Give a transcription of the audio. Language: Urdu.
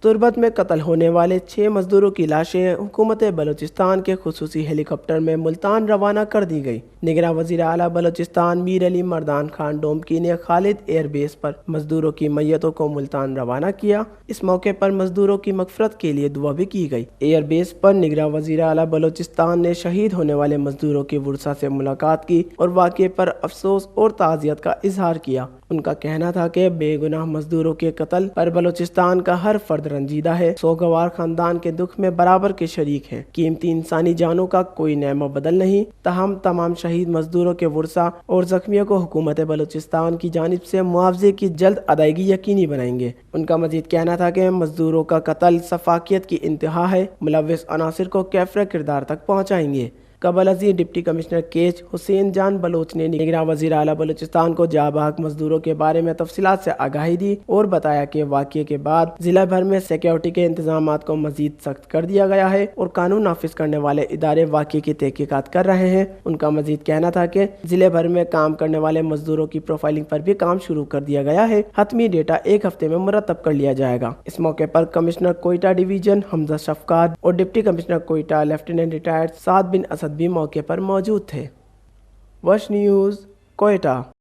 تربت میں قتل ہونے والے 6 مزدوروں کی لاشیں حکومت بلوچستان کے خصوصی ہیلی کاپٹر میں ملتان روانہ کر دی گئی۔ نگراں وزیر اعلیٰ بلوچستان میر علی مردان خان ڈومکی نے خالد ایئر بیس پر مزدوروں کی میتوں کو ملتان روانہ کیا۔ اس موقع پر مزدوروں کی مغفرت کے لیے دعا بھی کی گئی۔ ایئر بیس پر نگراں وزیر اعلیٰ بلوچستان نے شہید ہونے والے مزدوروں کے ورثاء سے ملاقات کی اور واقعے پر افسوس اور تعزیت کا اظہار کیا۔ ان کا کہنا تھا کہ بے گناہ مزدوروں کے قتل پر بلوچستان کا ہر فرد رنجیدہ ہے۔ سوگوار خاندان کے دکھ میں برابر کے شریک ہیں۔ قیمتی انسانی جانوں کا کوئی نعم و بدل نہیں، تاہم تمام شہید مزدوروں کے ورثاء اور زخمیوں کو حکومت بلوچستان کی جانب سے معاوضے کی جلد ادائیگی یقینی بنائیں گے۔ ان کا مزید کہنا تھا کہ مزدوروں کا قتل سفاکیت کی انتہا ہے، ملوث عناصر کو کیفر کردار تک پہنچائیں گے۔ قبل ازیں ڈپٹی کمشنر کیچ حسین جان بلوچ نے نگراں وزیر اعلیٰ بلوچستان کو جاں بحق مزدوروں کے بارے میں تفصیلات سے آگاہی دی اور بتایا کہ واقعے کے بعد ضلع بھر میں سیکیورٹی کے انتظامات کو مزید سخت کر دیا گیا ہے اور قانون نافذ کرنے والے ادارے واقعے کی تحقیقات کر رہے ہیں۔ ان کا مزید کہنا تھا کہ ضلع بھر میں کام کرنے والے مزدوروں کی پروفائلنگ پر بھی کام شروع کر دیا گیا ہے۔ حتمی ڈیٹا ایک ہفتے میں مرتب کر لیا جائے گا۔ اس موقع پر کمشنر کوئٹہ ڈویژن حمزہ شفقات اور deputy commissioner Quetta lieutenant retired Saad bin Asad بھی موقع پر موجود تھے۔ وش نیوز، کوئٹہ۔